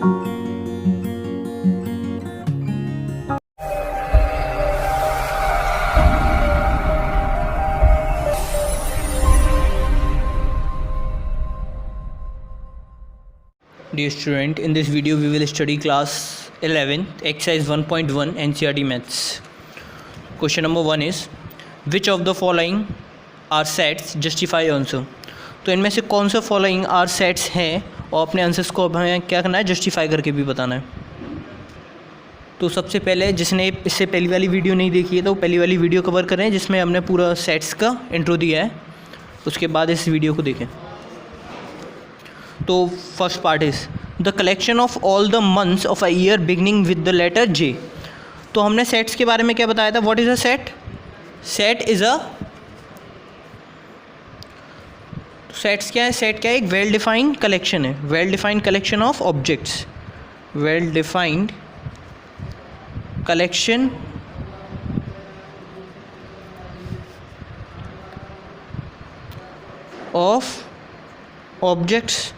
Dear student, in this video we will study class 11 exercise 1.1 NCERT maths. Question number 1 is which of the following are sets justify answer. तो इनमें से कौन सा following are sets हैं और अपने answers को हमें क्या करना है, जस्टिफाई करके भी बताना है. तो सबसे पहले जिसने इससे पहली वाली वीडियो नहीं देखी है तो पहली वाली वीडियो कवर करें जिसमें हमने पूरा सेट्स का इंट्रो दिया है, उसके बाद इस वीडियो को देखें. तो first part is the collection of all the months of a year beginning with the letter J. तो हमने सेट्स के बारे में क्या बताया था, what is a set. Set is a sets क्या है, सेट क्या है, एक वेल डिफाइंड कलेक्शन है, well defined collection of objects, well defined collection of objects.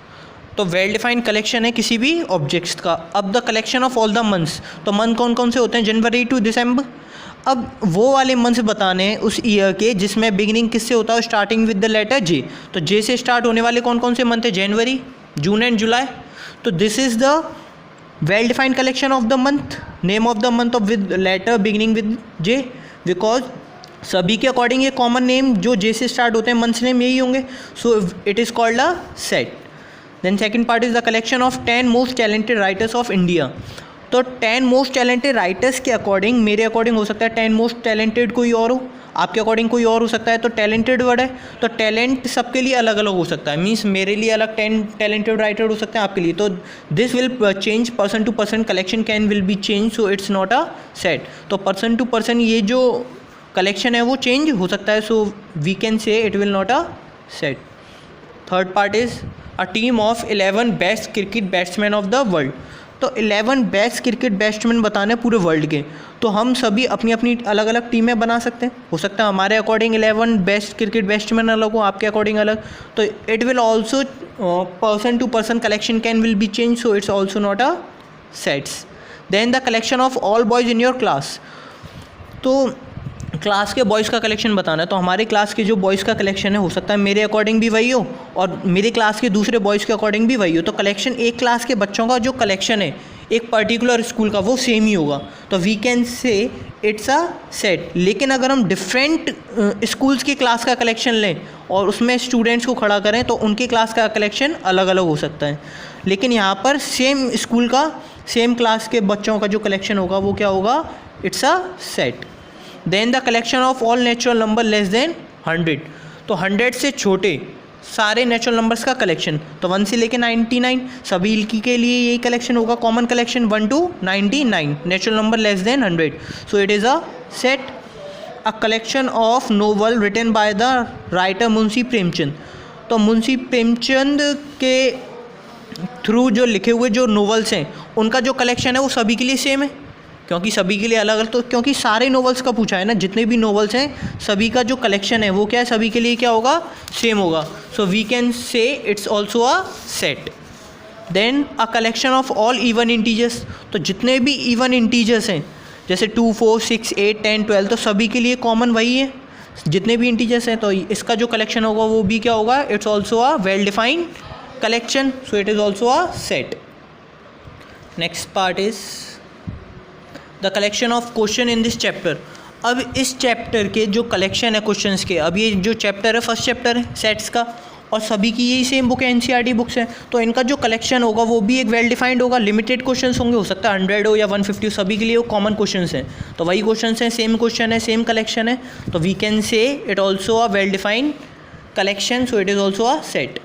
तो वेल डिफाइंड कलेक्शन है किसी भी ऑब्जेक्ट्स का. अब the collection of all the months, तो मंथ कौन कौन से होते हैं, जनवरी टू दिसंबर. अब वो वाले मंथ्स बताने हैं उस ईयर के जिसमें बिगिनिंग किससे होता है, starting with the letter J. तो जे से स्टार्ट होने वाले कौन कौन से मंथ है, जनवरी, जून एंड जुलाई. तो this is the well defined collection of the month, name of the month of with letter beginning with J, because सभी के अकॉर्डिंग ये कॉमन नेम जो जे से स्टार्ट होते हैं मंथ्स नेम यही होंगे. So it is called a set. Then second part is the collection of 10 most talented writers of India. तो 10 मोस्ट टैलेंटेड राइटर्स के अकॉर्डिंग, मेरे अकॉर्डिंग हो सकता है 10 मोस्ट टैलेंटेड कोई और हो, आपके अकॉर्डिंग कोई और हो सकता है. तो टैलेंटेड वर्ड है तो टैलेंट सबके लिए अलग अलग हो सकता है. मीन्स मेरे लिए अलग 10 टैलेंटेड राइटर हो सकते हैं, आपके लिए. तो this will change person to person, collection can will be change, so it's not a set. तो पर्सन टू पर्सन ये जो कलेक्शन है वो चेंज हो सकता है, so we can say it will not a set. Third part is a team of 11 best cricket batsman of the world. तो 11 best cricket batsman बताने पूरे वर्ल्ड के. तो हम सभी अपनी अपनी अलग अलग टीमें बना सकते हैं. हो सकता है हमारे अकॉर्डिंग 11 बेस्ट क्रिकेट बैट्समैन अलग हो, आपके अकॉर्डिंग अलग. तो it will also person to person collection can will be change, so it's also not a sets. Then the collection of all boys in your class. तो class के boys का collection बताना है. तो हमारे क्लास के जो बॉयज़ का कलेक्शन है हो सकता है मेरे अकॉर्डिंग भी वही हो और मेरे क्लास के दूसरे बॉयज़ के अकॉर्डिंग भी वही हो. तो कलेक्शन एक क्लास के बच्चों का जो कलेक्शन है एक पर्टिकुलर स्कूल का वो सेम ही होगा. तो we can say it's a set. लेकिन अगर हम डिफरेंट स्कूल्स की क्लास का कलेक्शन लें और उसमें स्टूडेंट्स को खड़ा करें तो उनके क्लास का कलेक्शन अलग अलग हो सकता है. लेकिन यहाँ पर सेम स्कूल का सेम क्लास के बच्चों का जो कलेक्शन होगा वो क्या होगा, it's a set. Then the collection of all natural number less than 100. तो 100 से छोटे सारे नेचुरल नंबर्स का कलेक्शन. तो 1 से लेके 99 सभी के लिए यही कलेक्शन होगा, common collection 1 to 99 natural number less than 100. So it is a set. A collection of novel written by the writer Munshi Premchand. तो मुंशी प्रेमचंद के थ्रू जो लिखे हुए जो नोवेल्स हैं उनका जो कलेक्शन है वो सभी के लिए सेम है, क्योंकि सभी के लिए अलग अलग. तो क्योंकि सारे नोवेल्स का पूछा है ना, जितने भी नोवेल्स हैं सभी का जो कलेक्शन है वो क्या है, सभी के लिए क्या होगा, सेम होगा. So we can say it's also a set. Then a collection of all even integers. तो जितने भी इवन इंटीजर्स हैं जैसे 2, 4, 6, 8, 10, 12 तो सभी के लिए कॉमन वही है जितने भी इंटीजर्स हैं. तो इसका जो कलेक्शन होगा वो भी क्या होगा, it's also a well defined collection, so it is also a set. Next part is the collection of question in this chapter. अब इस चैप्टर के जो कलेक्शन है क्वेश्चंस के, अब ये जो चैप्टर है फर्स्ट चैप्टर है सेट्स का और सभी की यही सेम बुक है, एनसीईआरटी बुक्स हैं. तो इनका जो कलेक्शन होगा वो भी एक वेल डिफाइंड होगा. लिमिटेड क्वेश्चंस होंगे, हो सकता है 100 हो या 150 हो, सभी के लिए वो कॉमन क्वेश्चंस हैं. तो वही क्वेश्चंस हैं, सेम क्वेश्चन है, सेम कलेक्शन है. तो we can say it also a well defined collection, so it is also a set.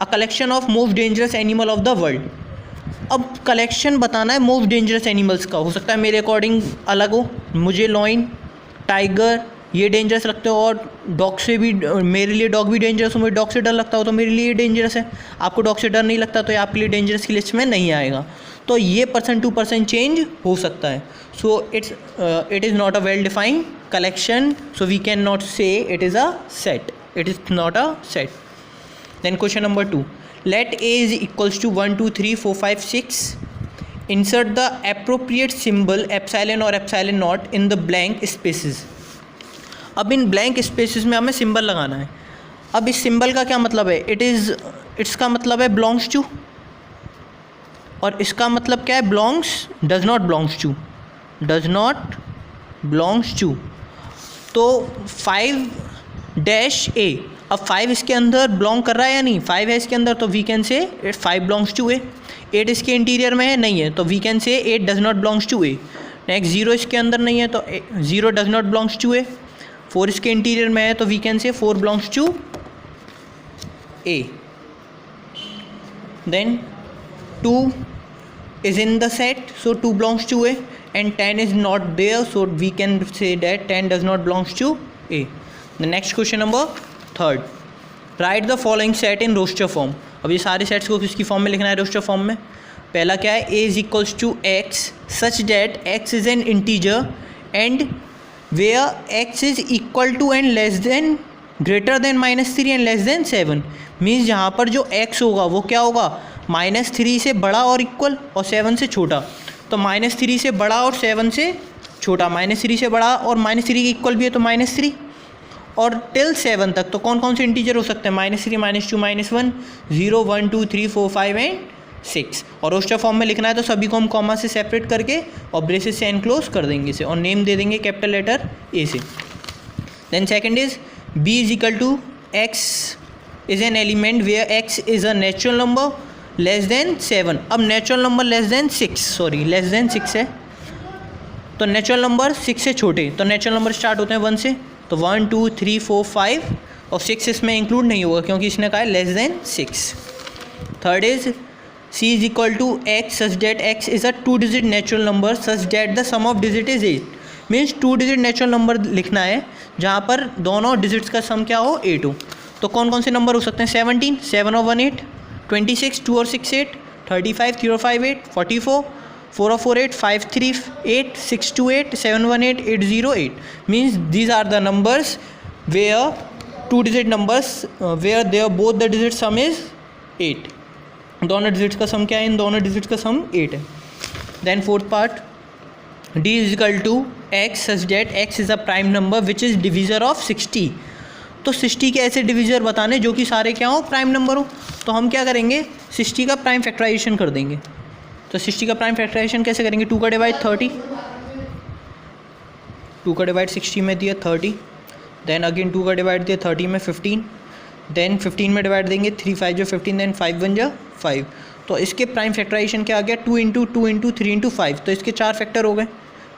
A collection of most dangerous animal of the world. अब collection बताना है मोस्ट डेंजरस एनिमल्स का. हो सकता है मेरे अकॉर्डिंग अलग हो, मुझे लॉइन, टाइगर ये डेंजरस लगते हो और डॉग से भी, मेरे लिए डॉग भी डेंजरस हो, मुझे डॉग से डर लगता हो तो मेरे लिए डेंजरस है. आपको डॉग से डर नहीं लगता तो ये आपके लिए डेंजरस की लिस्ट में नहीं आएगा. तो ये पर्सन टू पर्सन चेंज हो सकता है. So it is not a well defined collection, so we can not say it is a set. It is not a set. Then question number 2, let A is equals to 1 2 3 4 5 6, insert the appropriate symbol epsilon और epsilon not in the blank spaces. अब इन blank spaces में हमें symbol लगाना है। अब इस symbol का क्या मतलब है, इसका मतलब है बिलोंग्स टू, और इसका मतलब क्या है, belongs, does not belongs to, does not belongs to. तो 5-A, अब 5 इसके अंदर बिलोंग कर रहा है या नहीं, 5 है इसके अंदर, तो वी कैन से 5 बिलोंग्स टू ए। 8 इसके इंटीरियर में है, नहीं है, तो we can say 8 does not belongs to A. Next 0 इसके अंदर नहीं है, तो 0 does not belongs to A. 4 इसके इंटीरियर में है, तो we can say 4 belongs to A. Then 2 is in the set, so 2 belongs to A, and 10 is not there, so we can say that 10 does not belongs to A. The next question number 3rd, write the following set in roster form. अब ये सारे sets को किसकी form में लिखना है, roster form में। पहला क्या है, A is equals to X such that X is an integer and where X is equal to and less than greater than -3 and less than 7, means जहाँ पर जो X होगा वो क्या होगा, -3 से बड़ा और इक्वल और 7 से छोटा। तो -3 से बड़ा और 7 से छोटा, -3 से बड़ा और -3 के इक्वल भी है तो -3, और टिल 7 तक तो कौन कौन से इंटीजर हो सकते हैं, -3 -2 -1 0 1 2 3 4 5 एंड 6। और रोस्टर फॉर्म में लिखना है तो सभी को हम कॉमा से सेपरेट करके और ब्रेसेस से एनक्लोज कर देंगे इसे, और नेम दे देंगे कैपिटल लेटर ए से। Then second is B is equal to X is an element where X is a natural number less than 7। अब नेचुरल नंबर लेस देन 6 है, तो नेचुरल नंबर 6 से छोटे, तो नेचुरल नंबर स्टार्ट होते हैं 1 से, तो 1 2 3 4 5 और 6 इसमें इंक्लूड नहीं होगा क्योंकि इसने कहा है less than 6। Third is C is equal to X such that X is a 2 digit natural number such that the sum of digit is 8, means 2 digit natural number लिखना है जहाँ पर दोनों डिजिट्स का सम क्या हो 8 हो। तो कौन कौन से नंबर हो सकते हैं, 17 7 और 1 8, 26 2 और 6 8, 35 3 और 5 8, 44 4 और 4 8, 5 3 8, 6 2 8, 7 1 8, 8 0 8, means these are the numbers where 2 digit numbers where there both the digit sum is 8, दोनों डिजिट्स का सम क्या है, इन दोनों डिजिट्स का सम 8 है। Then fourth part, D is equal to X such that X is a prime number which is divisor of 60। तो 60 के ऐसे डिविज़र बताने जो कि सारे क्या हो, प्राइम नंबर हो। तो हम क्या करेंगे, 60 का प्राइम फैक्टराइजेशन कर देंगे। तो 60 का प्राइम फैक्टराइजेशन कैसे करेंगे, 2 का डिवाइड 30, 2 का डिवाइड 60 में दिया 30, देन अगेन 2 का डिवाइड दिया 30 में 15, देन 15 में डिवाइड देंगे 3 5 जो 15, देन 5 1 जो 5। तो इसके प्राइम फैक्टराइजेशन क्या आ गया, 2 × 2 × 3 × 5, तो इसके 4 फैक्टर हो गए,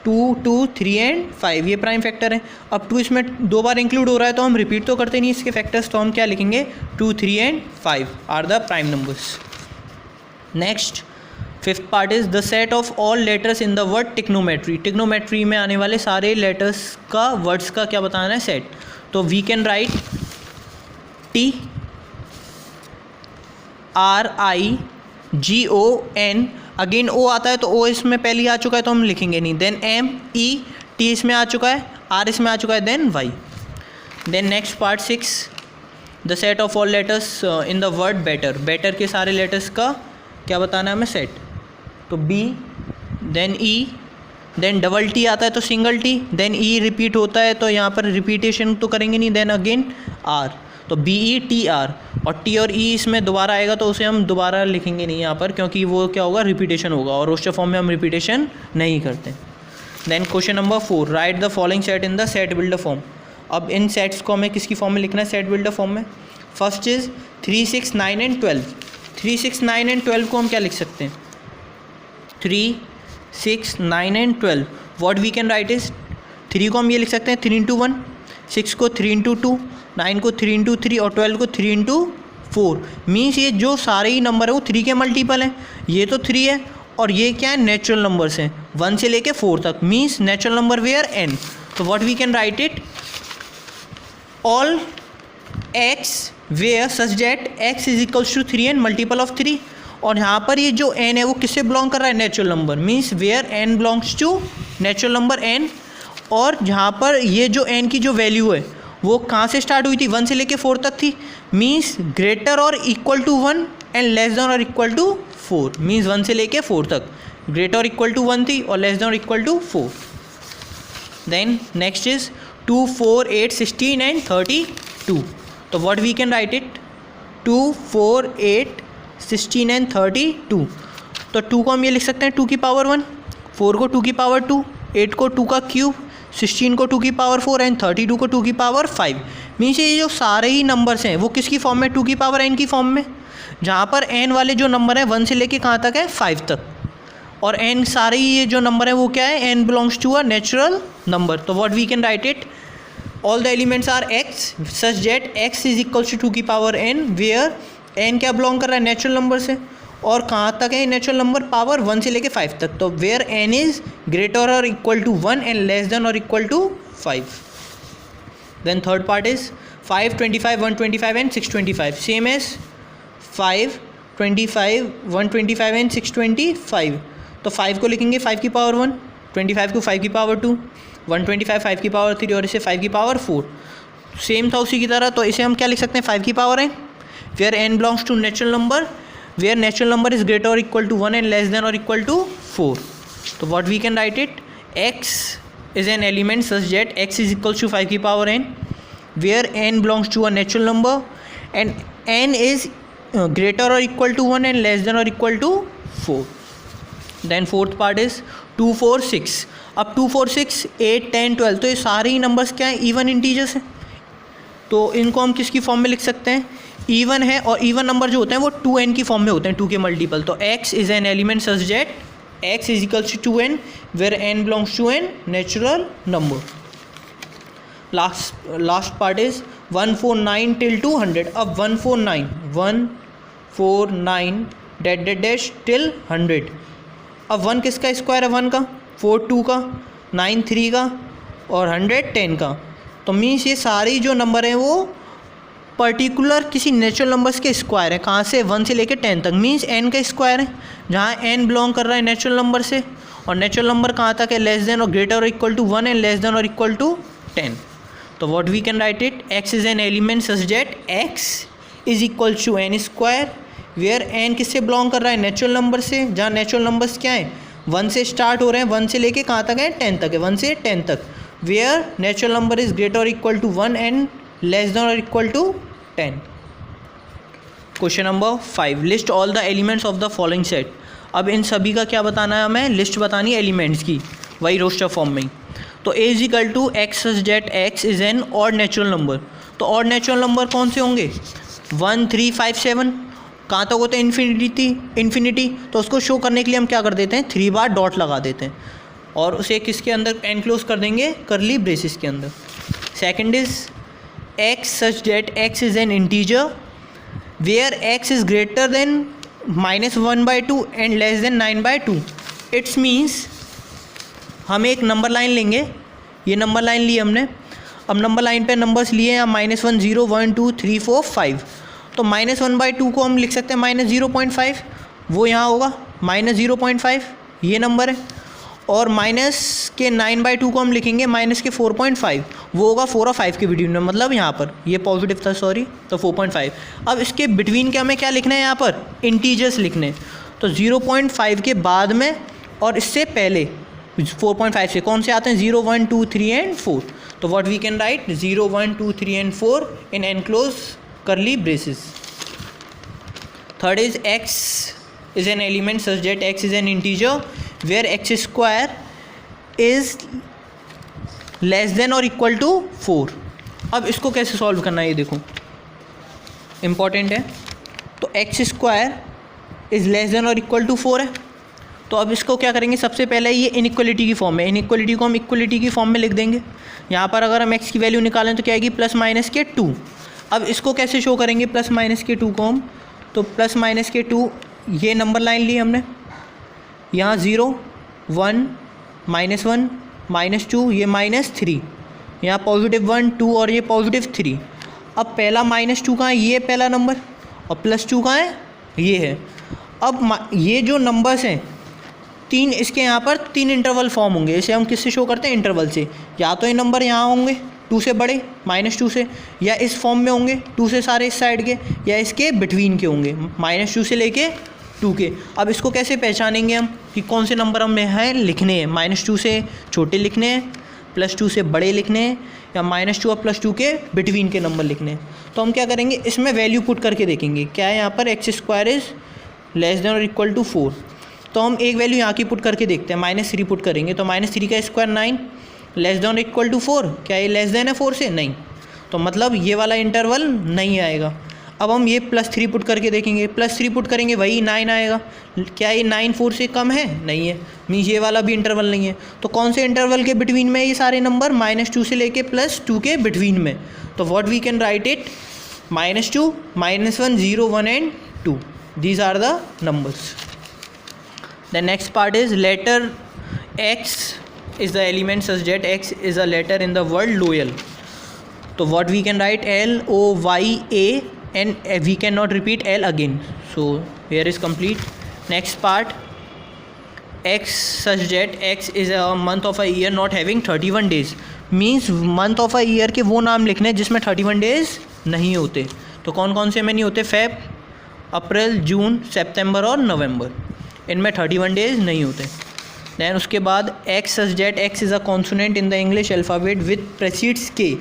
2 2 3 एंड 5, ये प्राइम फैक्टर है। अब 2 इसमें 2 बार इंक्लूड हो रहा है तो हम रिपीट तो करते नहीं इसके फैक्टर्स, तो हम क्या लिखेंगे, 2 3 and 5 are the prime numbers. Next fifth part is the set of all letters in the word trigonometry. Trigonometry में आने वाले सारे लेटर्स का, वर्ड्स का क्या बताना है, सेट। तो we can write TRIGON, again O आता है तो O इसमें पहले आ चुका है तो हम लिखेंगे नहीं, देन MET इसमें आ चुका है, R इसमें आ चुका है, then Y। Then next part 6, the set of all letters in the word better. Better के सारे लेटर्स का क्या बताना है हमें, सेट। तो B, then E, then double T आता है तो single T, then E repeat होता है तो यहाँ पर रिपीटेशन तो करेंगे नहीं, देन अगेन R, तो BETR, और T और E इसमें दोबारा आएगा तो उसे हम दोबारा लिखेंगे नहीं यहाँ पर क्योंकि वो क्या होगा, रिपीटेशन होगा, और रोस्टर फॉर्म में हम रिपीटेशन नहीं करते। Then question number 4, write the following set in the set builder form. अब इन सेट्स को हमें किसकी फॉर्म में लिखना है, सेट बिल्डर फॉर्म में। First is 3 6 9 and 12। 3 6 9 एंड 12 को हम क्या लिख सकते हैं, 3 6 9 and 12, what we can write is, 3 को हम ये लिख सकते हैं 3 × 1, 6 को 3 × 2, 9 को 3 × 3 और 12 को 3 × 4। मीन्स ये जो सारे ही नंबर है वो 3 के मल्टीपल हैं। ये तो 3 है और ये क्या है, नेचुरल नंबर्स हैं 1 से लेके 4 तक, means natural number where n। तो what we can write it, all x where such that x is equals to 3n multiple of 3। और यहाँ पर ये जो n है वो किससे बिलोंग कर रहा है, natural number, means where n belongs to natural number n। और जहाँ पर ये जो n की जो वैल्यू है वो कहाँ से स्टार्ट हुई थी, 1 से लेके 4 तक थी, मीन्स ग्रेटर और equal to 1 and less than और इक्वल टू 4, मीन्स 1 से लेके 4 तक, ग्रेटर और इक्वल टू 1 थी और लेस देन और equal to 4. Then next is 2, 4, 8, 16 and 32. तो what we can write it, 2, 4, 8, 16 and 32. तो 2 को हम ये लिख सकते हैं 2 की पावर 1, 4 को 2 की पावर 2, 8 को 2 का क्यूब, 16 को 2 की पावर 4 एंड 32 को 2 की पावर 5. मीन्स ये जो सारे ही नंबर्स हैं वो किसकी फॉर्म में, 2 की पावर n की फॉर्म में, जहाँ पर n वाले जो नंबर हैं 1 से लेके कहाँ तक है, 5 तक, और n सारे ही ये जो नंबर है वो क्या है, n belongs to a natural number. तो what we can write it, all the elements are x such that x is equals to 2 की पावर n, वेयर n क्या बिलोंग कर रहा है, नेचुरल नंबर से, और कहाँ तक है नेचुरल नंबर, पावर 1 से लेके 5 तक. तो वेयर n इज ग्रेटर और equal to 1 and less than और equal to 5. Then third part is 5, 25, 125 and 625, same as 5, 25, 125 and 625. तो 5 को लिखेंगे 5 की पावर 1, 25 को 5 की पावर 2, 125 5 की पावर 3 और इसे 5 की पावर 4. सेम था उसी की तरह. तो इसे हम क्या लिख सकते हैं, 5 की power n, where n belongs to natural number, where natural number is greater or equal to 1 and less than or equal to 4. So what we can write it, x is an element such that x is equals to 5 की power n, where n belongs to a natural number and n is greater or equal to 1 and less than or equal to 4. Then fourth part is 2, 4, 6. अब 2, 4, 6, 8, 10, 12, तो ये सारे ही numbers क्या हैं, even integers हैं. तो इनको हम किसकी फॉर्म में लिख सकते हैं, इवन है, और इवन नंबर जो होते हैं वो 2n की फॉर्म में होते हैं, 2 के मल्टीपल. तो x is an element such that x is equals to 2n, where n belongs to n natural number. Last part is 149 till 200. अब 149 डैश टिल 100. अब 1 किसका स्क्वायर है, 1 का, 4 2 का, 9 3 का और 100 10 का. तो मीन्स ये सारी जो नंबर हैं वो पर्टिकुलर किसी नेचुरल नंबर्स के स्क्वायर है, कहाँ से, 1 से लेकर 10 तक, मीन्स n का स्क्वायर है, जहाँ n बिलोंग कर रहा है नेचुरल नंबर से, और नेचुरल नंबर कहाँ तक है, लेस देन और ग्रेटर और equal to 1 and less than और इक्वल टू 10. तो what we can write it, x is an element such that x is equal to n square, where n किससे belong कर रहा है, नेचुरल नंबर से, जहाँ नेचुरल नंबर्स क्या हैं, 1 से स्टार्ट हो रहे हैं, 1 से लेके कहाँ तक है, 10 तक है, 1 से 10 तक, where natural number is greater और equal to 1 and less than और equal to 10. Question number 5, list all the elements of the following set. अब इन सभी का क्या बताना है हमें, लिस्ट बतानी है एलिमेंट्स की, वही रोस्टर फॉर्म में ही. तो a is equal to X such that x is an odd natural number. तो ऑड नेचुरल नंबर कौन से होंगे, 1, 3, 5, 7, कहाँ तक होते हैं, इन्फिनिटी. तो उसको शो करने के लिए हम क्या कर देते हैं, 3 बार डॉट लगा देते हैं और उसे किसके अंदर एनक्लोज कर देंगे, करली ब्रेसेस के अंदर. Second is x such that x is an integer where x is greater than -1/2 and less than 9/2. It means हम एक नंबर लाइन लेंगे, ये नंबर लाइन ली हमने. अब नंबर लाइन पे नंबर्स लिए हैं, -1 0 1 2 3 4 5. तो -1/2 को हम लिख सकते हैं -0.5, वो यहाँ होगा -0.5, ये नंबर है. और माइनस के 9/2 को हम लिखेंगे माइनस के 4.5, वो होगा 4 और 5 के बिटवीन में, मतलब यहाँ पर ये पॉजिटिव था, सॉरी, तो 4.5. अब इसके बिटवीन के हमें क्या लिखना है, यहाँ पर इंटीजर्स लिखने. तो 0.5 के बाद में और इससे पहले 4.5 से कौन से आते हैं, 0 1 2 3 एंड 4. तो what we can write, 0 1 2 3 and 4 in enclose curly braces. थर्ड इज x is an element such that x is an integer where x square is less than or equal to 4. अब इसको कैसे सॉल्व करना है, ये देखो इम्पॉर्टेंट है. तो x square is less than और इक्वल टू 4 है. तो अब इसको क्या करेंगे, सबसे पहले ये इनइक्वलिटी की फॉर्म है, इनइक्वलिटी को हम इक्वलिटी की फॉर्म में लिख देंगे. यहाँ पर अगर हम x की वैल्यू निकालें तो क्या आएगी, +-2. अब इसको कैसे शो करेंगे, +-2 को हम, तो +-2 ये नंबर लाइन ली हमने, यहाँ 0 1 -1 -2, ये -3, यहाँ +1 2 और ये +3. अब पहला -2 कहाँ है, ये पहला नंबर, और +2 कहाँ है, ये है. अब ये जो नंबर्स हैं 3, इसके यहाँ पर 3 इंटरवल फॉर्म होंगे. इसे हम किससे शो करते हैं, इंटरवल से. या तो ये नंबर यहाँ होंगे 2 से बड़े -2 से, या इस फॉर्म में होंगे 2 से सारे इस साइड के, या इसके बिटवीन के होंगे -2 से लेके 2 के। अब इसको कैसे पहचानेंगे हम कि कौन से नंबर हमें हैं लिखने हैं, -2 से छोटे लिखने हैं, +2 से बड़े लिखने हैं, या -2 और +2 के बिटवीन के नंबर लिखने हैं। तो हम क्या करेंगे, इसमें वैल्यू पुट करके देखेंगे। क्या है यहाँ पर, x² इज़ लेस देन और इक्वल टू 4। तो हम एक वैल्यू यहाँ की पुट करके देखते हैं, -3 पुट करेंगे तो -3 का स्क्वायर 9, लेस देन और इक्वल टू 4। क्या ये लेस देन है 4 से? नहीं, तो मतलब ये वाला इंटरवल नहीं आएगा। अब हम ये +3 पुट करके देखेंगे, +3 पुट करेंगे वही 9 आएगा। क्या ये 9 4 से कम है? नहीं है, मीन्स ये वाला भी इंटरवल नहीं है। तो कौन से इंटरवल के बिटवीन में ये सारे नंबर, -2 से लेके +2 के बिटवीन में। तो what we can write it, -2, -1, 0, 1 and 2, these are the numbers. The next part is letter X is the element such that X is a letter in the word loyal. So what we can write, LOYA, and we cannot repeat L again. So here is complete. Next part, X such that X is a month of a year not having 31 days. Means month of a year के वो नाम लिखने जिसमें 31 days नहीं होते। तो कौन कौन से में नहीं होते, फेब, अप्रैल, जून, सितंबर और नवंबर, इनमें 31 डेज नहीं होते। दैन उसके बाद x such that x is a consonant in the English alphabet with precedes K.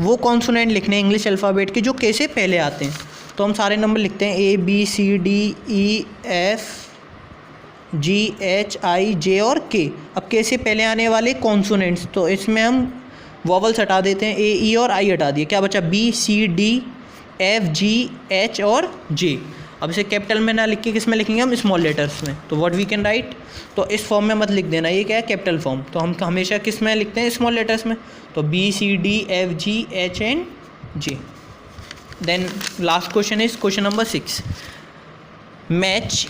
वो कॉन्सोनेंट लिखने हैं इंग्लिश अल्फ़ाबेट के जो के से पहले आते हैं। तो हम सारे नंबर लिखते हैं ABCDEFGHIJ और के। अब के से पहले आने वाले कॉन्सोनेंट्स, तो इसमें हम वॉवल्स हटा देते हैं, AE और I हटा दिए, क्या बचा BCDFGH और J। अब इसे कैपिटल में ना लिख के किस में लिखेंगे हम, स्मॉल लेटर्स में। तो व्हाट वी कैन राइट, तो इस फॉर्म में मत लिख देना, ये क्या है कैपिटल फॉर्म, तो हम हमेशा किस में लिखते हैं, स्मॉल लेटर्स में। तो BCDFGH and J। Then last question is question number 6, match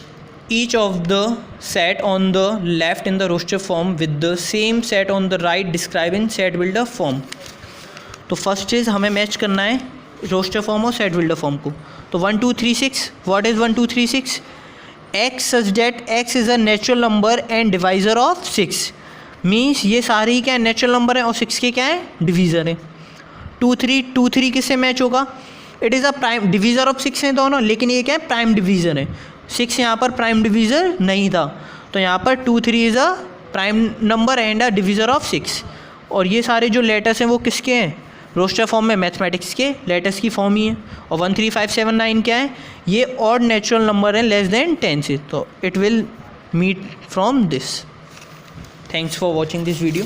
each of the set on the left in the roster form with the same set on the right described in set builder form। तो first चीज़ हमें match करना है roster form और set builder form को। तो 1 2 3 6, what is 1 2 3 6, X such that X is a natural number and divisor of 6। Means ये सारे ही क्या है, नेचुरल नंबर है और 6 के क्या है, डिवीज़र है। 2 3 किससे मैच होगा, it is a prime divisor of 6 हैं दोनों, लेकिन ये क्या है, प्राइम डिवीज़र है। 6 यहाँ पर प्राइम डिवीज़र नहीं था, तो यहाँ पर 2 3 is a prime number and a divisor of 6। और ये सारे जो लेटर्स हैं वो किसके हैं, रोस्टर फॉर्म में मैथमेटिक्स के लेटर्स की फॉर्म ही है। और 1 3 5 7 9 क्या है, ये ऑड नेचुरल नंबर है लेस देन 10 से, तो it will meet from this. Thanks for watching this video.